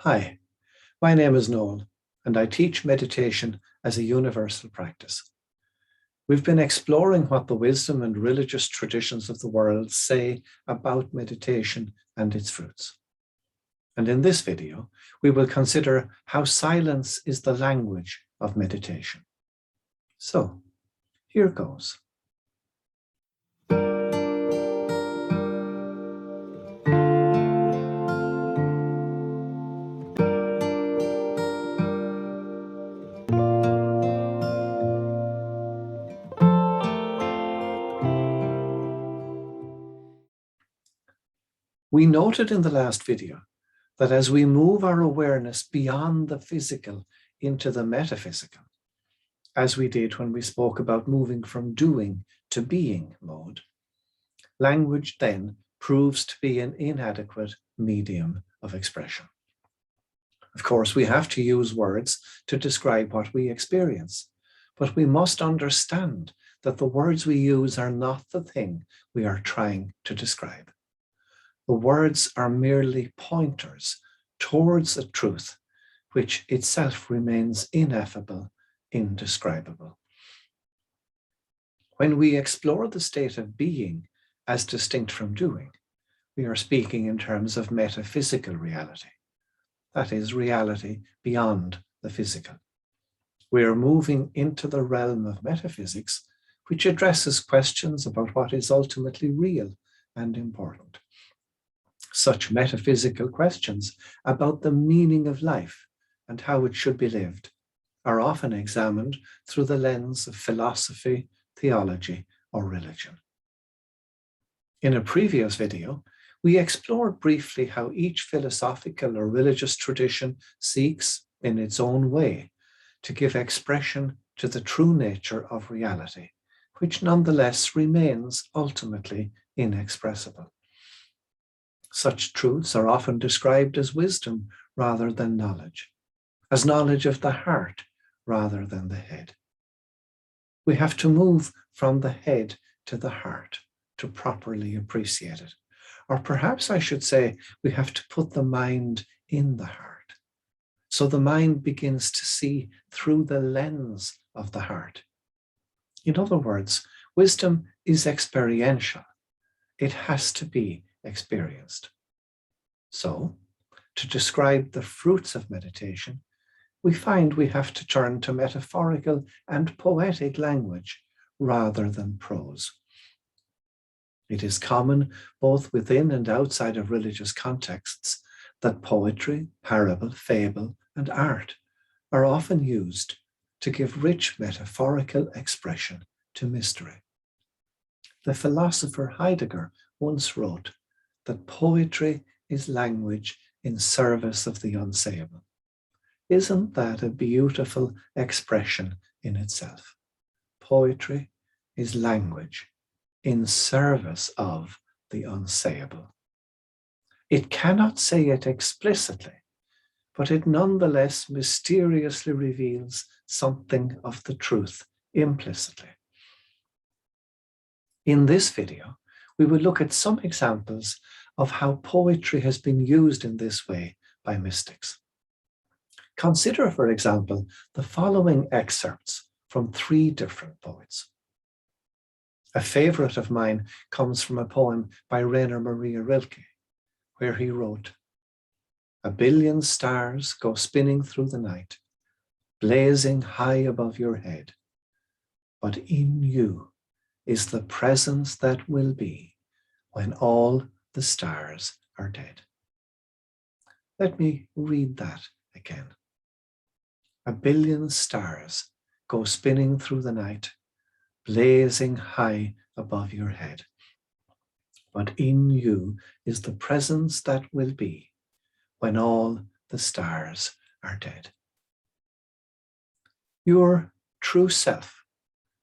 Hi, my name is Noel, and I teach meditation as a universal practice. We've been exploring what the wisdom and religious traditions of the world say about meditation and its fruits. And in this video, we will consider how silence is the language of meditation. So, here goes. We noted in the last video that as we move our awareness beyond the physical into the metaphysical, as we did when we spoke about moving from doing to being mode, language then proves to be an inadequate medium of expression. Of course, we have to use words to describe what we experience, but we must understand that the words we use are not the thing we are trying to describe. The words are merely pointers towards a truth which itself remains ineffable, indescribable. When we explore the state of being as distinct from doing, we are speaking in terms of metaphysical reality. That is, reality beyond the physical. We are moving into the realm of metaphysics, which addresses questions about what is ultimately real and important. Such metaphysical questions about the meaning of life and how it should be lived are often examined through the lens of philosophy, theology, or religion. In a previous video, we explored briefly how each philosophical or religious tradition seeks, in its own way, to give expression to the true nature of reality, which nonetheless remains ultimately inexpressible. Such truths are often described as wisdom rather than knowledge, as knowledge of the heart rather than the head. We have to move from the head to the heart to properly appreciate it. Or perhaps I should say we have to put the mind in the heart. So the mind begins to see through the lens of the heart. In other words, wisdom is experiential. It has to be experienced. So, to describe the fruits of meditation, we find we have to turn to metaphorical and poetic language rather than prose. It is common, both within and outside of religious contexts, that poetry, parable, fable, and art are often used to give rich metaphorical expression to mystery. The philosopher Heidegger once wrote that poetry is language in service of the unsayable. Isn't that a beautiful expression in itself? Poetry is language in service of the unsayable. It cannot say it explicitly, but it nonetheless mysteriously reveals something of the truth implicitly. In this video, we will look at some examples of how poetry has been used in this way by mystics. Consider, for example, the following excerpts from 3 different poets. A favorite of mine comes from a poem by Rainer Maria Rilke, where he wrote, "A billion stars go spinning through the night, blazing high above your head. But in you is the presence that will be when all the stars are dead." Let me read that again. A billion stars go spinning through the night, blazing high above your head. But in you is the presence that will be when all the stars are dead. Your true self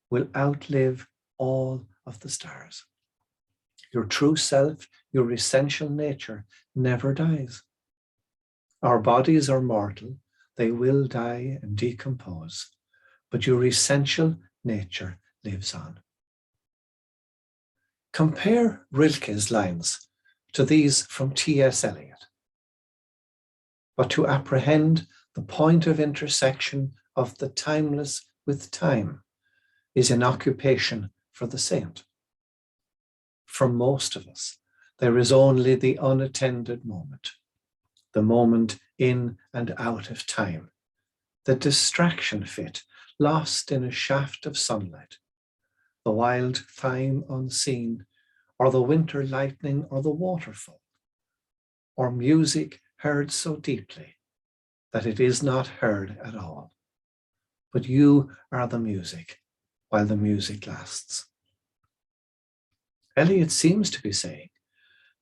will outlive all of the stars. Your true self, your essential nature, never dies. Our bodies are mortal, they will die and decompose, but your essential nature lives on. Compare Rilke's lines to these from T.S. Eliot. but to apprehend the point of intersection of the timeless with time is an occupation for the saint. For most of us, there is only the unattended moment, the moment in and out of time, the distraction fit lost in a shaft of sunlight, the wild thyme unseen, or the winter lightning or the waterfall, or music heard so deeply that it is not heard at all. But you are the music while the music lasts. Eliot seems to be saying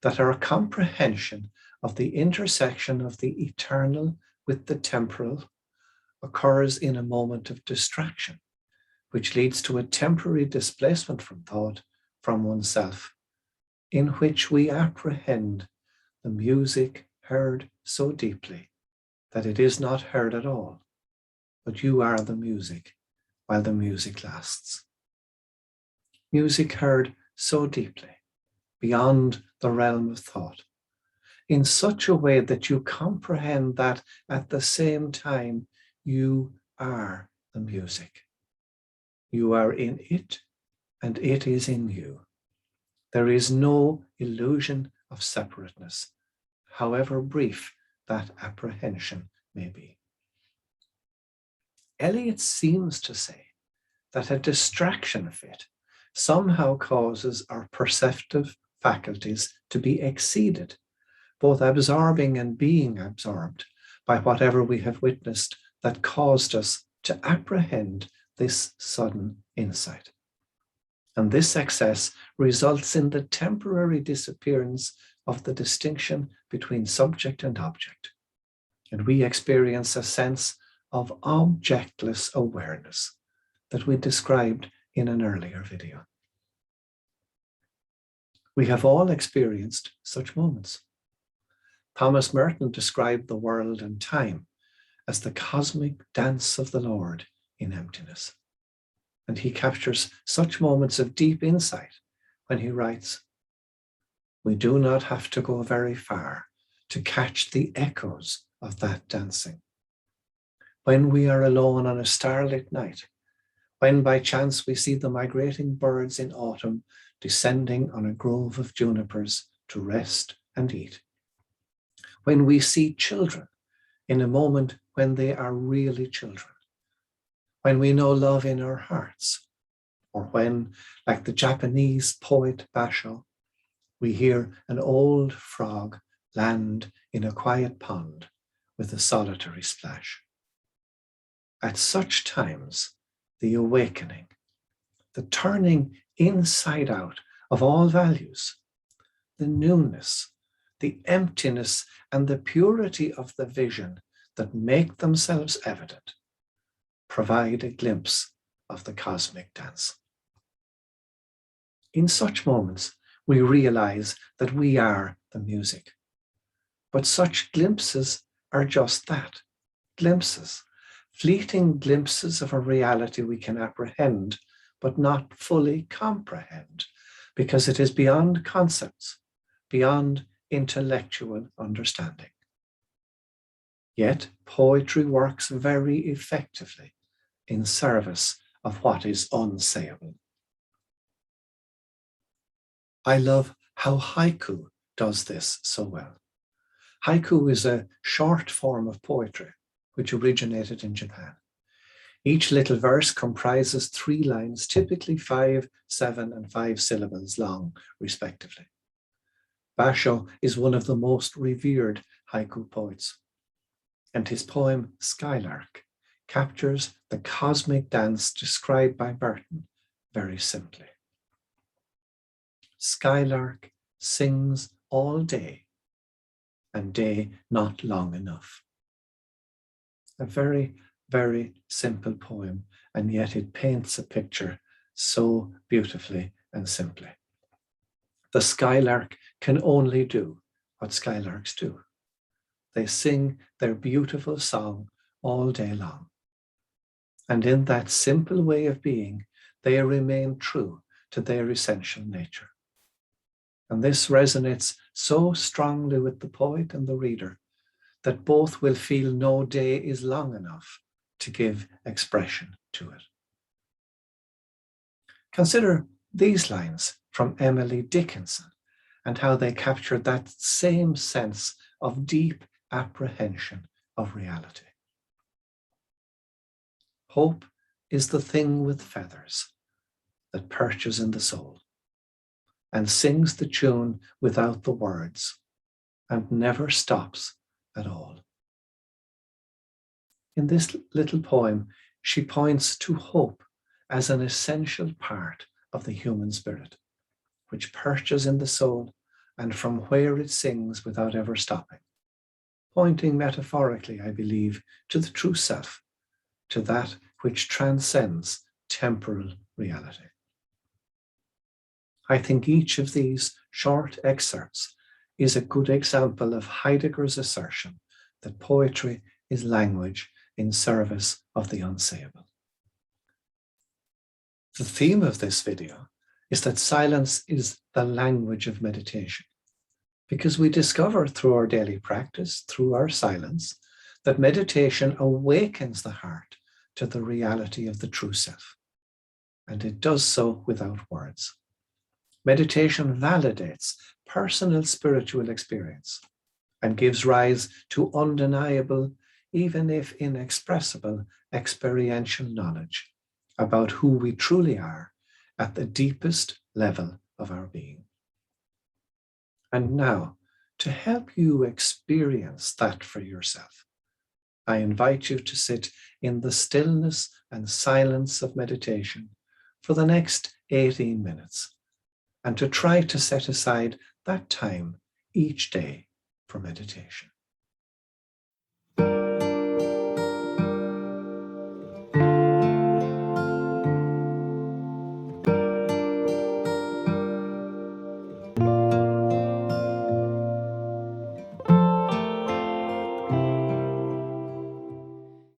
that our comprehension of the intersection of the eternal with the temporal occurs in a moment of distraction, which leads to a temporary displacement from thought, from oneself, in which we apprehend the music heard so deeply that it is not heard at all, but you are the music while the music lasts. Music heard so deeply, beyond the realm of thought, in such a way that you comprehend that at the same time you are the music. You are in it, and it is in you. There is no illusion of separateness, however brief that apprehension may be. Eliot seems to say that a distraction fit somehow causes our perceptive faculties to be exceeded, both absorbing and being absorbed by whatever we have witnessed that caused us to apprehend this sudden insight. And this excess results in the temporary disappearance of the distinction between subject and object. And we experience a sense of objectless awareness that we described in an earlier video. We have all experienced such moments. Thomas Merton described the world and time as the cosmic dance of the Lord in emptiness. And he captures such moments of deep insight when he writes, "We do not have to go very far to catch the echoes of that dancing. When we are alone on a starlit night, when by chance we see the migrating birds in autumn descending on a grove of junipers to rest and eat, when we see children in a moment when they are really children, when we know love in our hearts, or when, like the Japanese poet Basho, we hear an old frog land in a quiet pond with a solitary splash. At such times, the awakening, the turning inside out of all values, the newness, the emptiness, and the purity of the vision that make themselves evident, provide a glimpse of the cosmic dance. In such moments, we realize that we are the music. But such glimpses are just that, glimpses, fleeting glimpses of a reality we can apprehend, but not fully comprehend, because it is beyond concepts, beyond intellectual understanding. Yet poetry works very effectively in service of what is unsayable. I love how haiku does this so well. Haiku is a short form of poetry which originated in Japan. Each little verse comprises 3 lines, typically 5, 7, and 5 syllables long, respectively. Basho is one of the most revered haiku poets, and his poem Skylark captures the cosmic dance described by Merton very simply. Skylark sings all day, and day not long enough. A very, very simple poem, and yet it paints a picture so beautifully and simply. The skylark can only do what skylarks do. They sing their beautiful song all day long. And in that simple way of being, they remain true to their essential nature. And this resonates so strongly with the poet and the reader that both will feel no day is long enough to give expression to it. Consider these lines from Emily Dickinson and how they captured that same sense of deep apprehension of reality. Hope is the thing with feathers that perches in the soul and sings the tune without the words and never stops at all. In this little poem, she points to hope as an essential part of the human spirit, which perches in the soul and from where it sings without ever stopping, pointing metaphorically, I believe, to the true self, to that which transcends temporal reality. I think each of these short excerpts is a good example of Heidegger's assertion that poetry is language in service of the unsayable. The theme of this video is that silence is the language of meditation, because we discover through our daily practice, through our silence, that meditation awakens the heart to the reality of the true self, and it does so without words. Meditation validates personal spiritual experience and gives rise to undeniable, even if inexpressible, experiential knowledge about who we truly are at the deepest level of our being. And now, to help you experience that for yourself, I invite you to sit in the stillness and silence of meditation for the next 18 minutes and to try to set aside that time each day for meditation.